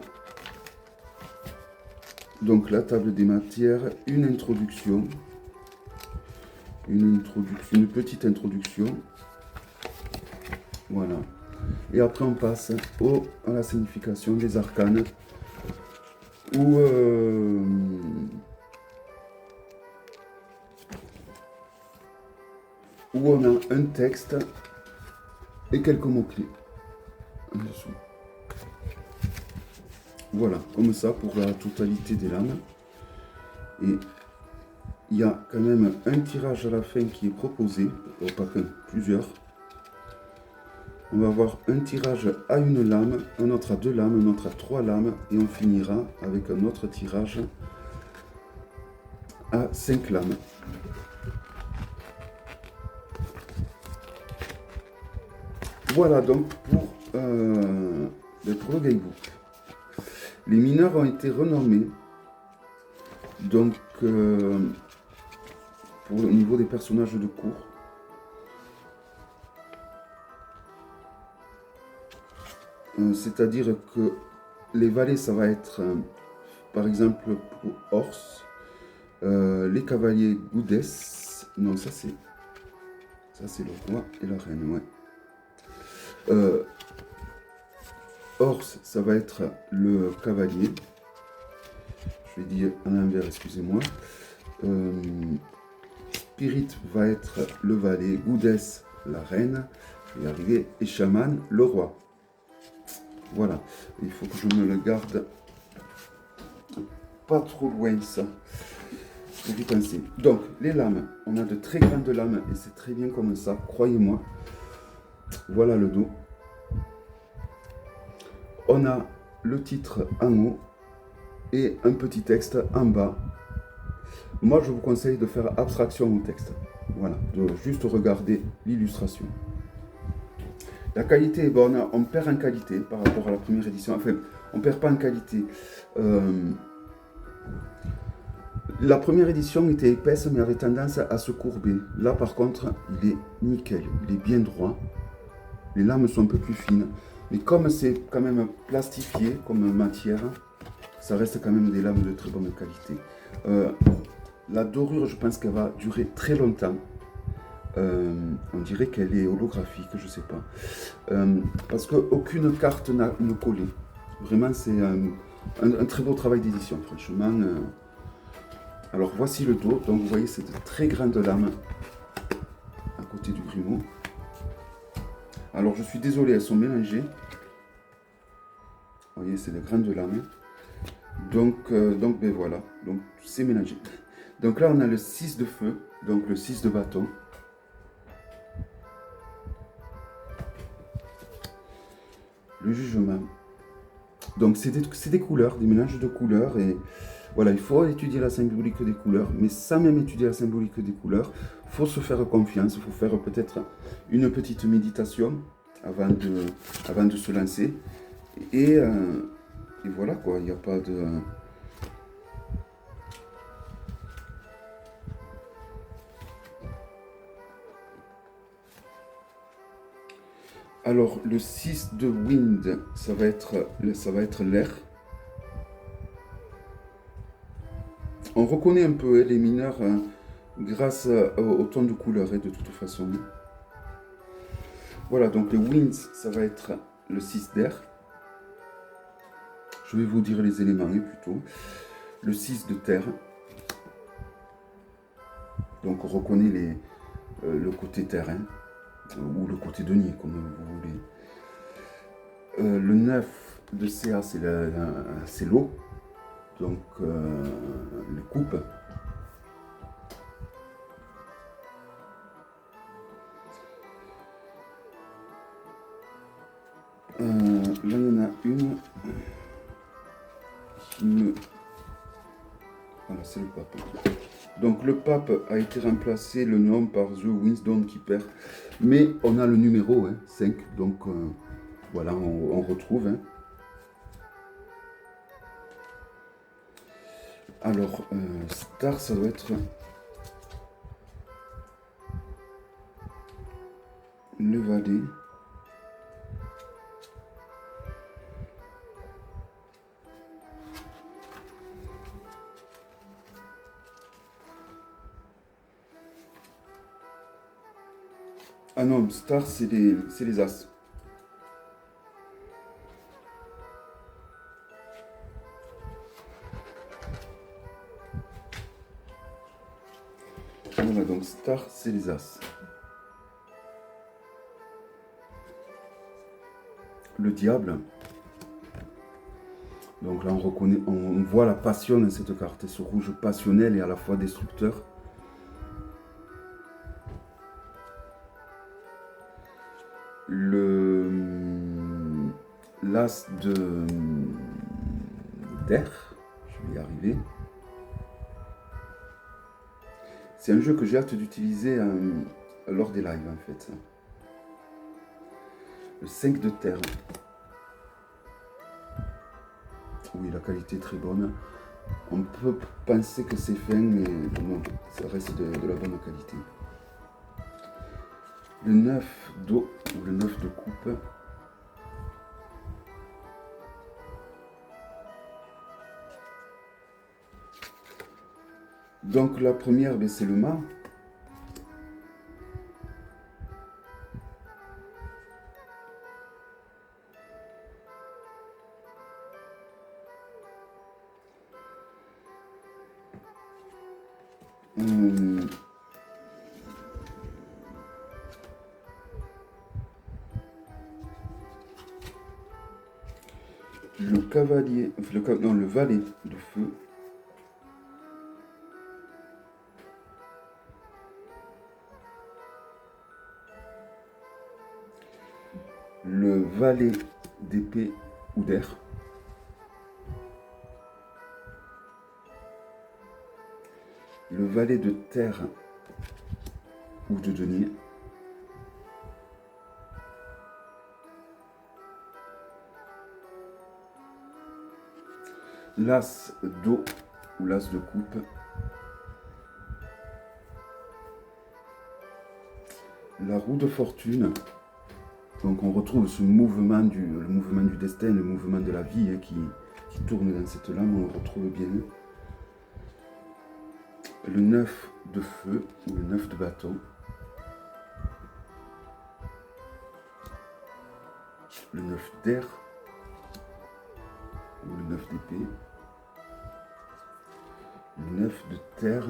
donc la table des matières, une introduction, une petite introduction. Voilà. Et après on passe à la signification des arcanes où on a un texte et quelques mots-clés en dessous. Voilà, comme ça pour la totalité des lames. Et il y a quand même un tirage à la fin qui est proposé, pas qu'un, plusieurs. On va avoir un tirage à une lame, un autre à 2 lames, un autre à 3 lames, et on finira avec un autre tirage à 5 lames. Voilà donc pour le guidebook. Les mineurs ont été renommés. Donc, pour le niveau des personnages de cours. C'est-à-dire que les valets, ça va être, par exemple, pour Horse, Les cavaliers Goudes. Non, ça c'est le roi et la reine, ouais. Ors, ça va être le cavalier. Je vais dire à l'envers, excusez-moi. Spirit va être le valet, Goudes, la reine, je vais y arriver, et Chaman, le roi. Voilà, il faut que je me le garde pas trop loin, ça. Je vais y penser. Donc, les lames, on a de très grandes lames, et c'est très bien comme ça, croyez-moi. Voilà le dos. On a le titre en haut, et un petit texte en bas. Moi, je vous conseille de faire abstraction au texte. Voilà, de juste regarder l'illustration. La qualité est bonne, on perd en qualité par rapport à la première édition. Enfin, on ne perd pas en qualité. La première édition était épaisse, mais avait tendance à se courber. Là, par contre, il est nickel, il est bien droit. Les lames sont un peu plus fines. Mais comme c'est quand même plastifié comme matière, ça reste quand même des lames de très bonne qualité. La dorure, je pense qu'elle va durer très longtemps. On dirait qu'elle est holographique, je sais pas. Parce qu'aucune carte n'a collé. Vraiment, c'est un très beau travail d'édition, franchement. Alors, voici le dos. Donc, vous voyez, c'est de très grandes lames à côté du grumeau. Alors, je suis désolé, elles sont mélangées. Vous voyez, c'est de grandes lames. Donc ben voilà. Donc, c'est mélangé. Donc là, on a le 6 de feu, donc le 6 de bâton. Le jugement. Donc c'est des couleurs, des mélanges de couleurs. Et voilà, il faut étudier la symbolique des couleurs. Mais sans même étudier la symbolique des couleurs, il faut se faire confiance. Il faut faire peut-être une petite méditation avant de se lancer. Et voilà quoi, il n'y a pas de... Alors, le 6 de wind, ça va être l'air. On reconnaît un peu les mineurs grâce au ton de couleur, de toute façon. Voilà, donc le winds, ça va être le 6 d'air. Je vais vous dire les éléments plutôt. Le 6 de terre. Donc on reconnaît le côté terrain, ou le côté denier, comme vous voulez. Le 9 de CA, c'est l'eau. Donc le coupe. Là, il y en a une qui me... Voilà, c'est le pape. Donc le pape a été remplacé le nom par The Winston Keeper. Mais on a le numéro 5. Donc voilà, on retrouve. Alors, Star, ça doit être le valet. Ah non, Star, c'est les As. Voilà, donc Star, c'est les As. Le diable. Donc là, on reconnaît, on voit la passion dans cette carte. Ce rouge passionnel et à la fois destructeur. L'as d'air. Je vais y arriver. C'est un jeu que j'ai hâte d'utiliser lors des lives, en fait. Le 5 de terre. Oui, la qualité est très bonne. On peut penser que c'est fin, mais non, ça reste de la bonne qualité. Le 9 d'eau, ou le 9 de coupe. Donc la première, ben, c'est le mât. Hum, le cavalier, enfin, non, le valet de feu. Le valet d'épée ou d'air. Le valet de terre ou de denier. L'as d'eau ou l'as de coupe. La roue de fortune. Donc on retrouve ce mouvement le mouvement du destin, le mouvement de la vie hein, qui tourne dans cette lame, on le retrouve bien. Le 9 de feu ou le 9 de bâton. Le 9 d'air ou le 9 d'épée. Le 9 de terre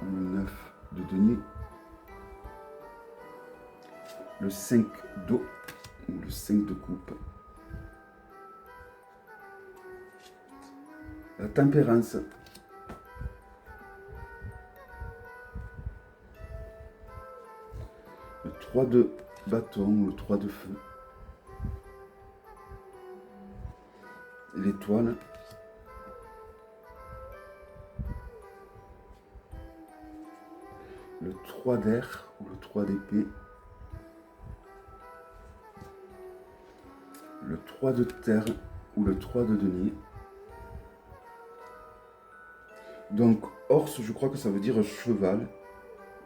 ou le 9 de denier. Le 5 d'eau ou le 5 de coupe. La tempérance. Le 3 de bâton ou le 3 de feu. L'étoile. Le 3 d'air ou le 3 d'épée. Le 3 de terre ou le 3 de denier. Donc, horse, je crois que ça veut dire cheval.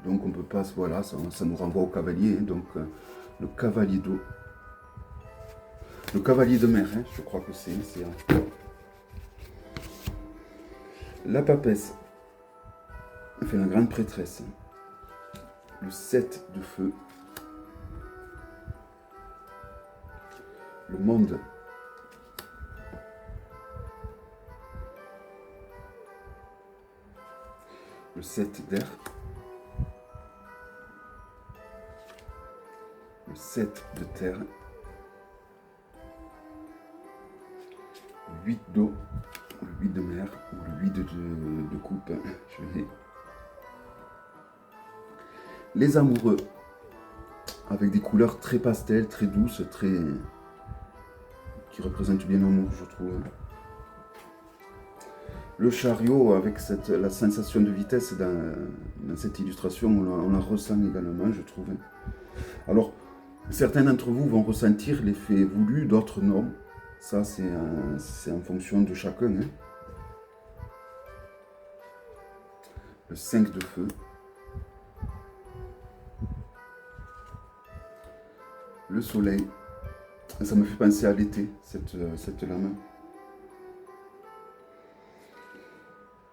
Donc, on peut pas, voilà, ça nous renvoie au cavalier. Hein, donc, le cavalier d'eau. Le cavalier de mer, hein, je crois que c'est. La papesse. Enfin, la grande prêtresse. Le 7 de feu. Le monde. Le 7 d'air. Le 7 de terre. Le 8 d'eau. Le 8 de mer. Ou le 8 de coupe. Les amoureux. Avec des couleurs très pastel, très douces, qui représentent bien l'amour, je trouve. Le chariot, avec la sensation de vitesse dans cette illustration, on la ressent également, je trouve. Alors, certains d'entre vous vont ressentir l'effet voulu, d'autres non. Ça, c'est en fonction de chacun. Hein. Le 5 de feu. Le soleil. Ça me fait penser à l'été, cette lame.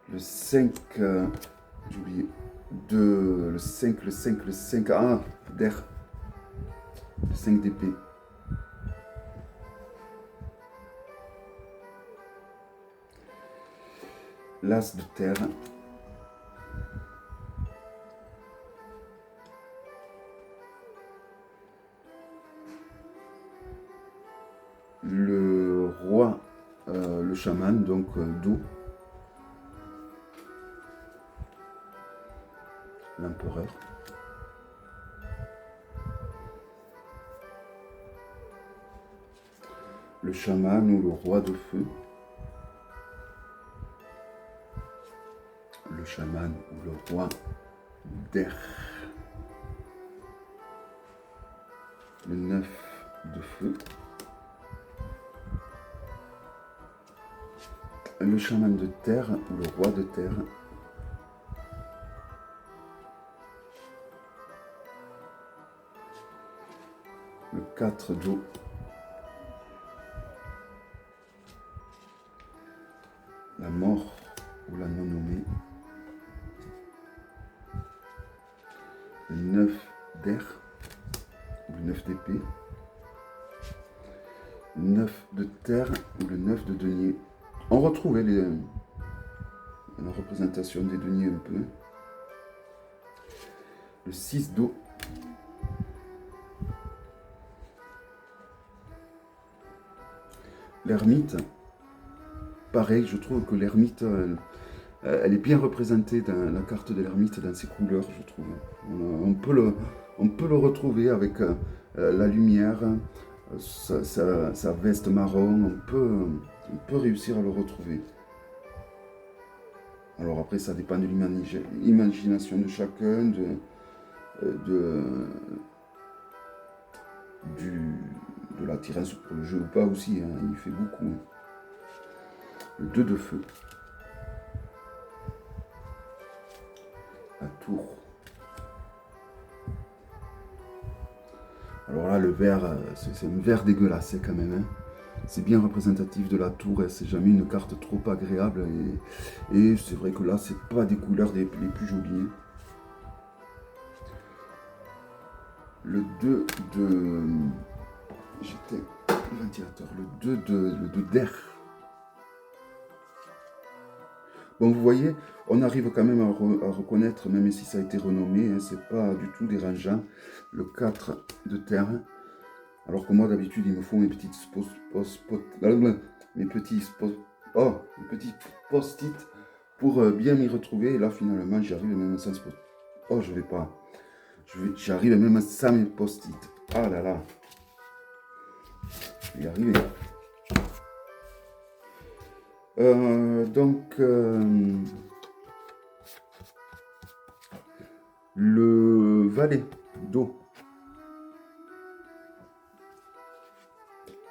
Le 5, j'ai oublié, le 5, ah, d'air. Le 5 d'épée. L'as de terre. Le roi, le chaman, donc d'eau. L'empereur. Le chaman ou le roi de feu. Le chaman ou le roi d'air. Le 9 de feu. Le chaman de terre ou le roi de terre. Le 4 d'eau. La mort ou la non-nommée. le 9 d'air, ou le 9 d'épée, le 9 de terre ou le 9 de denier. On retrouvait la représentation des deniers un peu. Le 6 d'eau. L'ermite, pareil, je trouve que l'ermite, elle est bien représentée dans la carte de l'ermite, dans ses couleurs, je trouve. On peut le retrouver avec la lumière, sa veste marron, on peut réussir à le retrouver. Alors après, ça dépend de l'imagination de chacun, de l'attirance pour le jeu ou pas aussi, hein, il fait beaucoup. Hein. Le 2 de feu. La tour. Alors là, le vert, c'est un vert dégueulasse quand même. Hein. C'est bien représentatif de la tour, et c'est jamais une carte trop agréable. Et c'est vrai que là, c'est pas des couleurs les plus jolies. Le 2 de... J'étais ventilateur. Le 2 d'air. Bon, vous voyez, on arrive quand même à reconnaître, même si ça a été renommé, hein, c'est pas du tout dérangeant. Le 4 de terre. Alors que moi, d'habitude, il me faut mes petites post-it pour bien m'y retrouver. Et là, finalement, j'y arrive même sans post-it. Oh, je vais pas. J'arrive même sans mes post-it. Ah là là. Je vais y arriver. Le valet d'eau.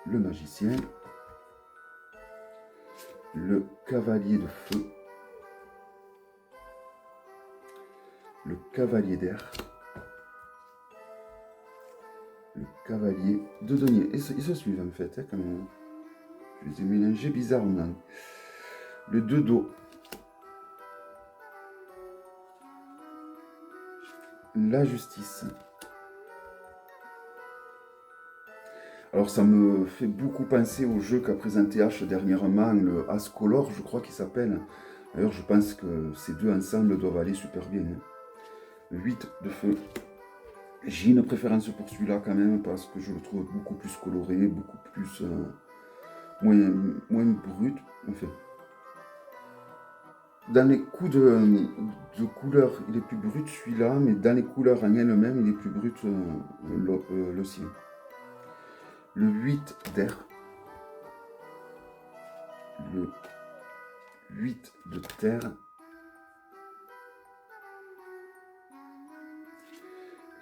Le magicien. Le cavalier de feu. Le cavalier d'air. Le cavalier de denier. Ils se suivent en fait, hein, quand même. Je les ai mélangés bizarrement. Le 2 d'eau. La justice. Alors ça me fait beaucoup penser au jeu qu'a présenté H dernièrement, le Ascolor, je crois qu'il s'appelle. D'ailleurs, je pense que ces deux ensemble doivent aller super bien. Hein. Le 8 de feu. J'ai une préférence pour celui-là quand même, parce que je le trouve beaucoup plus coloré, beaucoup plus... moins brut. Enfin, dans les coups de couleur, il est plus brut celui-là, mais dans les couleurs en elles-mêmes, il est plus brut le sien. Le 8 d'air. Le 8 de terre.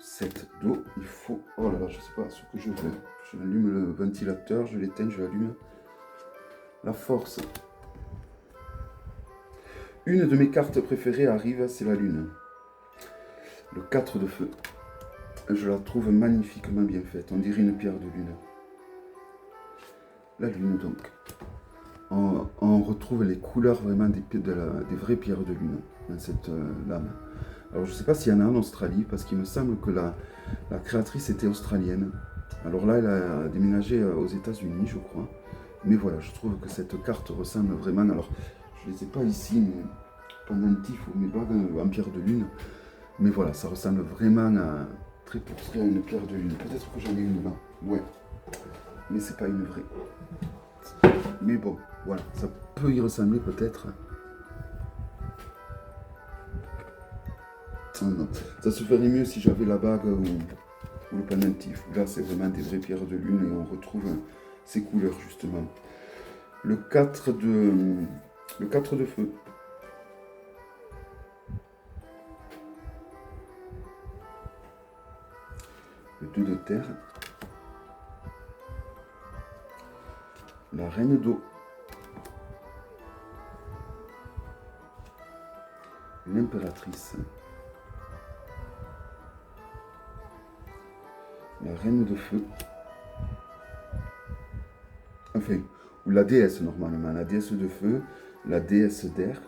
7 d'eau. Il faut... Oh là là, je sais pas ce que je fais. Je allume le ventilateur, je l'éteins, je l'allume. La force. Une de mes cartes préférées arrive, c'est la lune. Le 4 de feu. Je la trouve magnifiquement bien faite. On dirait une pierre de lune. La lune donc. On retrouve les couleurs vraiment des vraies pierres de lune dans cette lame. Alors je ne sais pas s'il y en a en Australie, parce qu'il me semble que la créatrice était australienne. Alors là, elle a déménagé aux États-Unis, je crois. Mais voilà, je trouve que cette carte ressemble vraiment... Alors, je ne les ai pas ici, mais pendentif ou mes bagues en pierre de lune. Mais voilà, ça ressemble vraiment à très pour très à une pierre de lune. Peut-être que j'en ai une là. Ouais. Mais c'est pas une vraie. Mais bon, voilà, ça peut y ressembler peut-être. Oh non. Ça se ferait mieux si j'avais la bague ou le pendentif. Là, c'est vraiment des vraies pierres de lune et on retrouve ces couleurs justement. Le 4 de feu. Le 2 de terre. La reine d'eau. L'impératrice. La reine de feu. Enfin, ou la déesse normalement. La déesse de feu. La déesse d'air.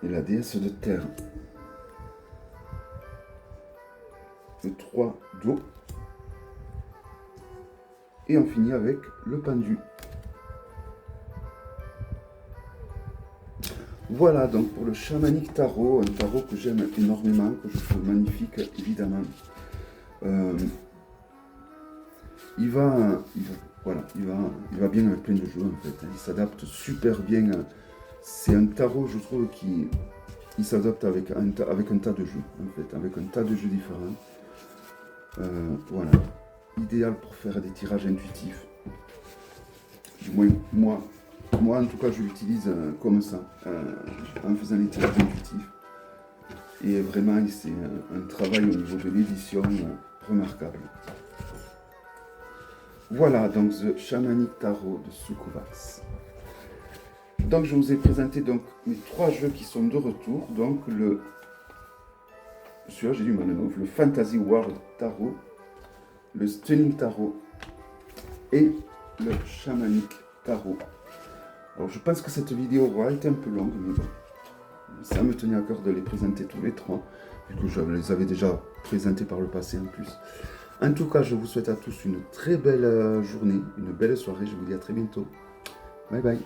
et la déesse de terre. Le 3 d'eau. Et on finit avec le pendu. Voilà donc pour le chamanique tarot, un tarot que j'aime énormément, que je trouve magnifique évidemment. Voilà, il va bien avec plein de jeux en fait. Il s'adapte super bien. C'est un tarot, je trouve, qui s'adapte avec un tas de jeux en fait, avec un tas de jeux différents. Voilà, idéal pour faire des tirages intuitifs. Du moins, moi en tout cas, je l'utilise comme ça, en faisant les tirages intuitifs. Et vraiment, c'est un travail au niveau de l'édition remarquable. Voilà, donc The Shamanic Tarot de Sukuvax. Donc je vous ai présenté donc mes 3 jeux qui sont de retour. Donc celui-là j'ai du mal à le le Fantasy World Tarot, le Stunning Tarot et le Shamanic Tarot. Alors je pense que cette vidéo aura été un peu longue, mais bon, ça me tenait à cœur de les présenter tous les 3, vu que je les avais déjà présentés par le passé en plus. En tout cas, je vous souhaite à tous une très belle journée, une belle soirée. Je vous dis à très bientôt. Bye bye.